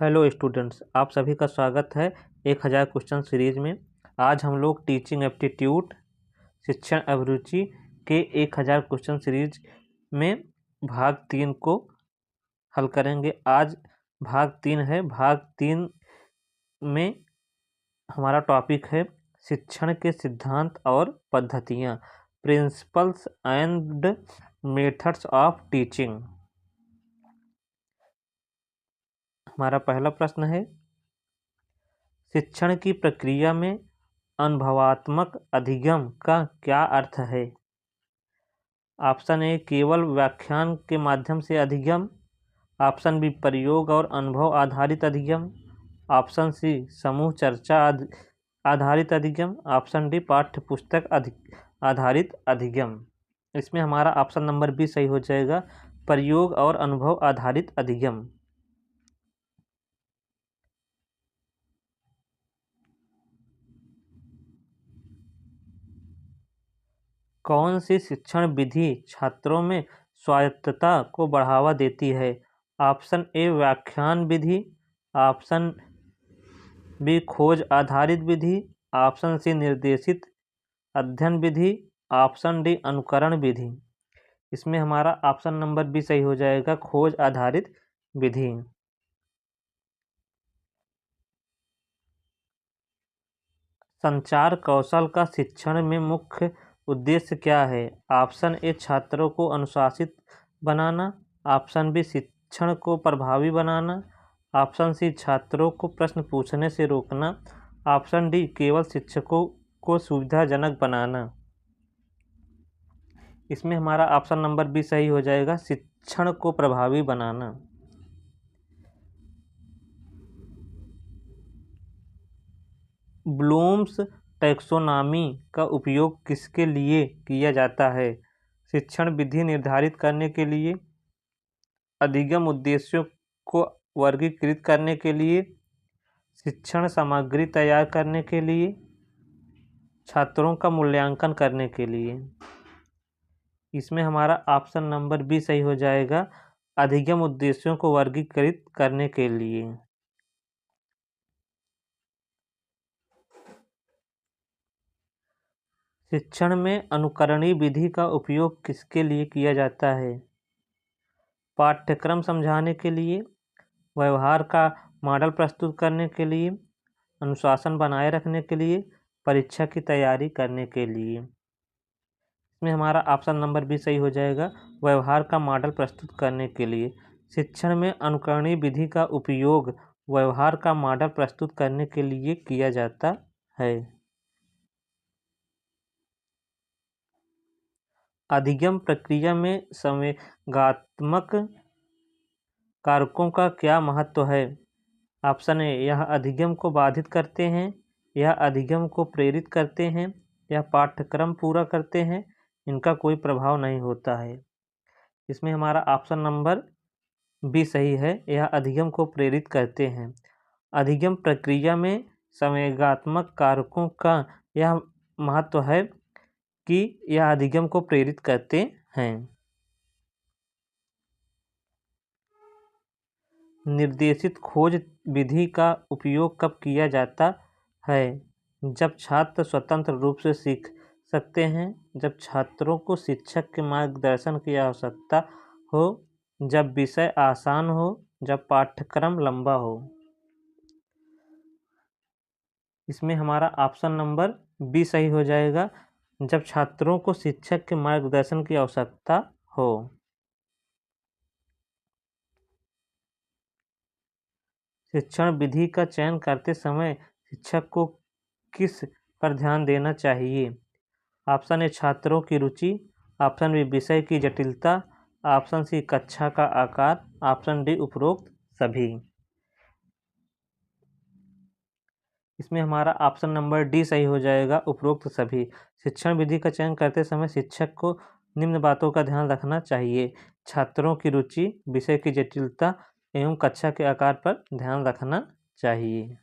Hello students, आप सभी का स्वागत है 1000 क्वेश्चन सीरीज में। आज हम लोग टीचिंग एप्टीट्यूड शिक्षण अभिरुचि के 1000 क्वेश्चन सीरीज में भाग 3 को हल करेंगे। आज भाग 3 है। भाग 3 में हमारा टॉपिक है शिक्षण के सिद्धांत और पद्धतियाँ, principles and methods of teaching. हमारा पहला प्रश्न है, शिक्षण की प्रक्रिया में अनुभवात्मक अधिगम का क्या अर्थ है? ऑप्शन ए केवल व्याख्यान के माध्यम से अधिगम, ऑप्शन बी प्रयोग और अनुभव आधारित अधिगम, ऑप्शन सी समूह चर्चा आधारित अधिगम, ऑप्शन डी पाठ्य पुस्तक आधारित अधिगम। इसमें हमारा ऑप्शन नंबर बी सही हो जाएगा, प्रयोग और अनुभव आधारित अधिगम। कौन सी शिक्षण विधि छात्रों में स्वायत्तता को बढ़ावा देती है? ऑप्शन ए व्याख्यान विधि, ऑप्शन बी खोज आधारित विधि, ऑप्शन सी निर्देशित अध्ययन विधि, ऑप्शन डी अनुकरण विधि। इसमें हमारा ऑप्शन नंबर बी सही हो जाएगा, खोज आधारित विधि। संचार कौशल का शिक्षण में मुख्य उद्देश्य क्या है? ऑप्शन ए छात्रों को अनुशासित बनाना, ऑप्शन बी शिक्षण को प्रभावी बनाना, ऑप्शन सी छात्रों को प्रश्न पूछने से रोकना, ऑप्शन डी केवल शिक्षकों को सुविधाजनक बनाना। इसमें हमारा ऑप्शन नंबर बी सही हो जाएगा, शिक्षण को प्रभावी बनाना। ब्लूम्स टैक्सोनॉमी का उपयोग किसके लिए किया जाता है? शिक्षण विधि निर्धारित करने के लिए, अधिगम उद्देश्यों को वर्गीकृत करने के लिए, शिक्षण सामग्री तैयार करने के लिए, छात्रों का मूल्यांकन करने के लिए। इसमें हमारा ऑप्शन नंबर बी सही हो जाएगा, अधिगम उद्देश्यों को वर्गीकृत करने के लिए। शिक्षण में अनुकरणीय विधि का उपयोग किसके लिए किया जाता है? पाठ्यक्रम समझाने के लिए, व्यवहार का मॉडल प्रस्तुत करने के लिए, अनुशासन बनाए रखने के लिए, परीक्षा की तैयारी करने के लिए। इसमें हमारा ऑप्शन नंबर बी सही हो जाएगा, व्यवहार का मॉडल प्रस्तुत करने के लिए। शिक्षण में अनुकरणीय विधि का उपयोग व्यवहार का मॉडल प्रस्तुत करने के लिए किया जाता है। अधिगम प्रक्रिया में संवेगात्मक कारकों का क्या महत्व है? ऑप्शन ए यह अधिगम को बाधित करते हैं, यह अधिगम को प्रेरित करते हैं, यह पाठ्यक्रम पूरा करते हैं, इनका कोई प्रभाव नहीं होता है। इसमें हमारा ऑप्शन नंबर बी सही है, यह अधिगम को प्रेरित करते हैं। अधिगम प्रक्रिया में संवेगात्मक कारकों का यह महत्व है कि यह अधिगम को प्रेरित करते हैं। निर्देशित खोज विधि का उपयोग कब किया जाता है? जब छात्र स्वतंत्र रूप से सीख सकते हैं, जब छात्रों को शिक्षक के मार्गदर्शन की आवश्यकता हो, जब विषय आसान हो, जब पाठ्यक्रम लंबा हो। इसमें हमारा ऑप्शन नंबर बी सही हो जाएगा, जब छात्रों को शिक्षक के मार्गदर्शन की आवश्यकता हो। शिक्षण विधि का चयन करते समय शिक्षक को किस पर ध्यान देना चाहिए? ऑप्शन ए छात्रों की रुचि, ऑप्शन बी विषय की जटिलता, ऑप्शन सी कक्षा का आकार, ऑप्शन डी उपरोक्त सभी। इसमें हमारा ऑप्शन नंबर डी सही हो जाएगा, उपरोक्त सभी। शिक्षण विधि का चयन करते समय शिक्षक को निम्न बातों का ध्यान रखना चाहिए: छात्रों की रुचि, विषय की जटिलता एवं कक्षा के आकार पर ध्यान रखना चाहिए।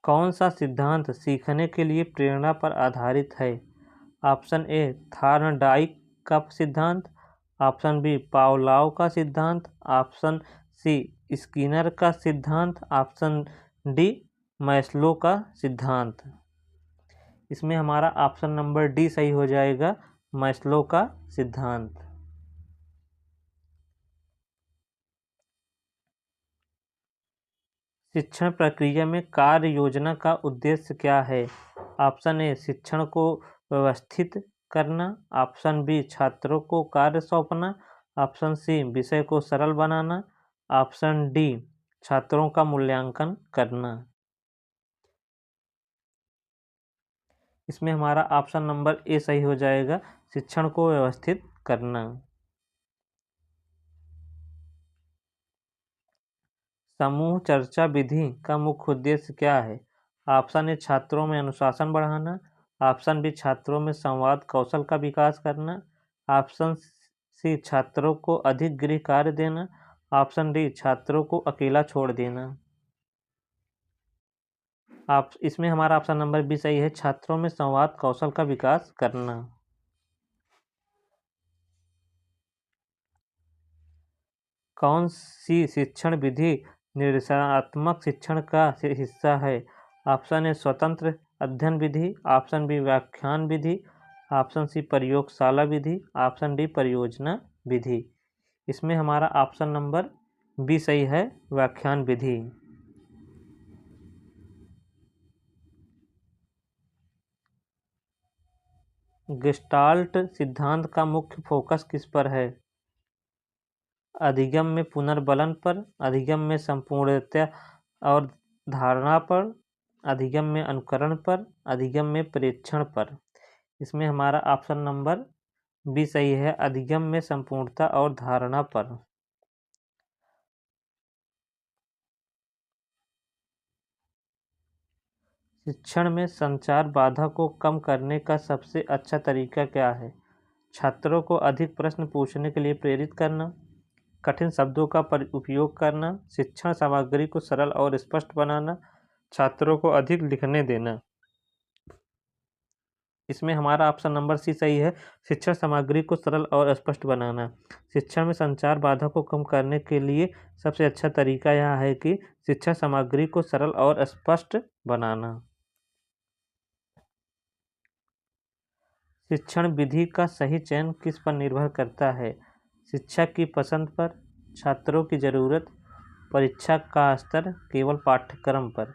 कौन सा सिद्धांत सीखने के लिए प्रेरणा पर आधारित है? ऑप्शन ए थॉर्नडाइक का सिद्धांत, ऑप्शन बी पावलोव का सिद्धांत, ऑप्शन सी स्किनर का सिद्धांत, ऑप्शन डी मैस्लो का सिद्धांत। इसमें हमारा ऑप्शन नंबर डी सही हो जाएगा, मैस्लो का सिद्धांत। शिक्षण प्रक्रिया में कार्य योजना का उद्देश्य क्या है? ऑप्शन ए शिक्षण को व्यवस्थित करना, ऑप्शन बी छात्रों को कार्य सौंपना, ऑप्शन सी विषय को सरल बनाना, ऑप्शन डी छात्रों का मूल्यांकन करना। इसमें हमारा ऑप्शन नंबर ए सही हो जाएगा, शिक्षण को व्यवस्थित करना। समूह चर्चा विधि का मुख्य उद्देश्य क्या है? ऑप्शन ए छात्रों में अनुशासन बढ़ाना, ऑप्शन बी छात्रों में संवाद कौशल का विकास करना, ऑप्शन सी छात्रों को अधिक गृह कार्य देना, ऑप्शन डी छात्रों को अकेला छोड़ देना। इसमें हमारा ऑप्शन नंबर बी सही है, छात्रों में संवाद कौशल का विकास करना। कौन सी शिक्षण विधि निर्देशात्मक शिक्षण का हिस्सा है? ऑप्शन ए स्वतंत्र अध्ययन विधि, ऑप्शन बी व्याख्यान विधि, ऑप्शन सी प्रयोगशाला विधि, ऑप्शन डी परियोजना विधि। इसमें हमारा ऑप्शन नंबर बी सही है, व्याख्यान विधि। गेस्टाल्ट सिद्धांत का मुख्य फोकस किस पर है? अधिगम में पुनर्बलन पर, अधिगम में संपूर्णता और धारणा पर, अधिगम में अनुकरण पर, अधिगम में प्रेक्षण पर। इसमें हमारा ऑप्शन नंबर बी सही है, अधिगम में संपूर्णता और धारणा पर। शिक्षण में संचार बाधा को कम करने का सबसे अच्छा तरीका क्या है? छात्रों को अधिक प्रश्न पूछने के लिए प्रेरित करना, कठिन शब्दों का उपयोग करना, शिक्षण सामग्री को सरल और स्पष्ट बनाना, छात्रों को अधिक लिखने देना। इसमें हमारा ऑप्शन नंबर सी सही है, शिक्षण सामग्री को सरल और स्पष्ट बनाना। शिक्षण में संचार बाधा को कम करने के लिए सबसे अच्छा तरीका यह है कि शिक्षण सामग्री को सरल और स्पष्ट बनाना। शिक्षण विधि का सही चयन किस पर निर्भर करता है? शिक्षक की पसंद पर, छात्रों की ज़रूरत, परीक्षा का स्तर, केवल पाठ्यक्रम पर।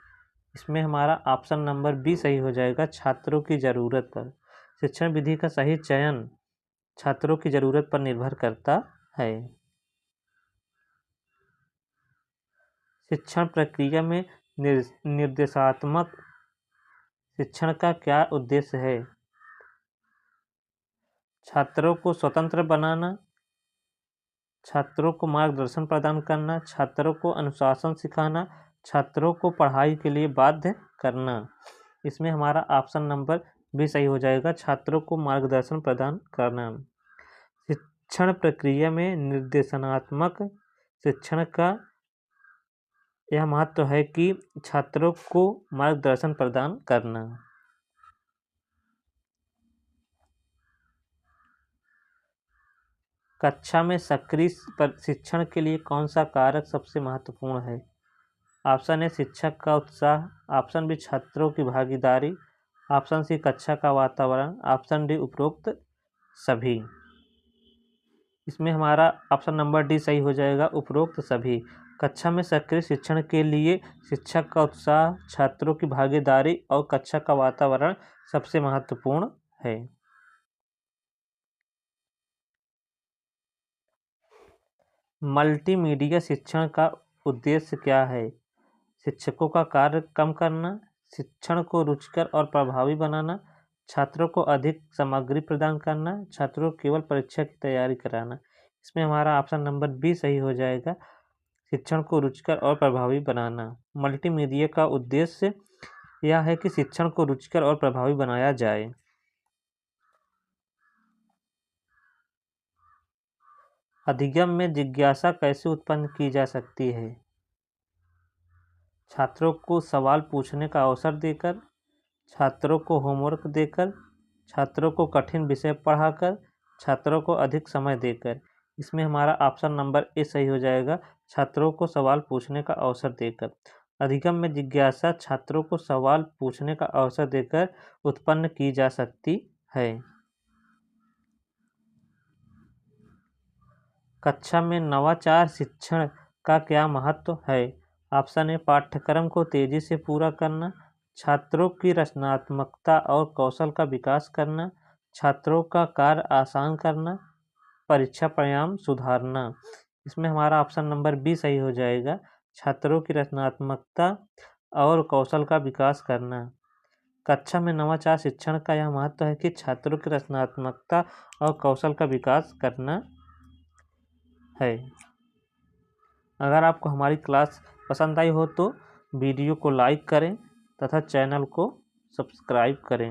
इसमें हमारा ऑप्शन नंबर बी सही हो जाएगा, छात्रों की ज़रूरत पर। शिक्षण विधि का सही चयन छात्रों की ज़रूरत पर निर्भर करता है। शिक्षण प्रक्रिया में निर्देशात्मक शिक्षण का क्या उद्देश्य है? छात्रों को स्वतंत्र बनाना, छात्रों को मार्गदर्शन प्रदान करना, छात्रों को अनुशासन सिखाना, छात्रों को पढ़ाई के लिए बाध्य करना। इसमें हमारा ऑप्शन नंबर भी सही हो जाएगा, छात्रों को मार्गदर्शन प्रदान करना। शिक्षण प्रक्रिया में निर्देशात्मक शिक्षण का यह महत्व है कि छात्रों को मार्गदर्शन प्रदान करना। कक्षा में सक्रिय शिक्षण के लिए कौन सा कारक सबसे महत्वपूर्ण है? ऑप्शन ए शिक्षक का उत्साह, ऑप्शन बी छात्रों की भागीदारी, ऑप्शन सी कक्षा का वातावरण, ऑप्शन डी उपरोक्त सभी। इसमें हमारा ऑप्शन नंबर डी सही हो जाएगा, उपरोक्त सभी। कक्षा में सक्रिय शिक्षण के लिए शिक्षक का उत्साह, छात्रों की भागीदारी और कक्षा का वातावरण सबसे महत्वपूर्ण है। मल्टीमीडिया शिक्षण का उद्देश्य क्या है? शिक्षकों का कार्य कम करना, शिक्षण को रुचिकर और प्रभावी बनाना, छात्रों को अधिक सामग्री प्रदान करना, छात्रों को केवल परीक्षा की तैयारी कराना। इसमें हमारा ऑप्शन नंबर बी सही हो जाएगा, शिक्षण को रुचिकर और प्रभावी बनाना। मल्टीमीडिया का उद्देश्य यह है कि शिक्षण को रुचिकर और प्रभावी बनाया जाए। अधिगम में जिज्ञासा कैसे उत्पन्न की जा सकती है? छात्रों को सवाल पूछने का अवसर देकर, छात्रों को होमवर्क देकर, छात्रों को कठिन विषय पढ़ाकर, छात्रों को अधिक समय देकर। इसमें हमारा ऑप्शन नंबर ए सही हो जाएगा, छात्रों को सवाल पूछने का अवसर देकर। अधिगम में जिज्ञासा छात्रों को सवाल पूछने का अवसर देकर उत्पन्न की जा सकती है। कक्षा में नवाचार शिक्षण का क्या महत्व है? ऑप्शन ए पाठ्यक्रम को तेजी से पूरा करना, छात्रों की रचनात्मकता और कौशल का विकास करना, छात्रों का कार्य आसान करना, परीक्षा परिणाम सुधारना। इसमें हमारा ऑप्शन नंबर बी सही हो जाएगा, छात्रों की रचनात्मकता और कौशल का विकास करना। कक्षा में नवाचार शिक्षण का यह महत्व है कि छात्रों की रचनात्मकता और कौशल का विकास करना है। अगर आपको हमारी क्लास पसंद आई हो तो वीडियो को लाइक करें तथा चैनल को सब्सक्राइब करें।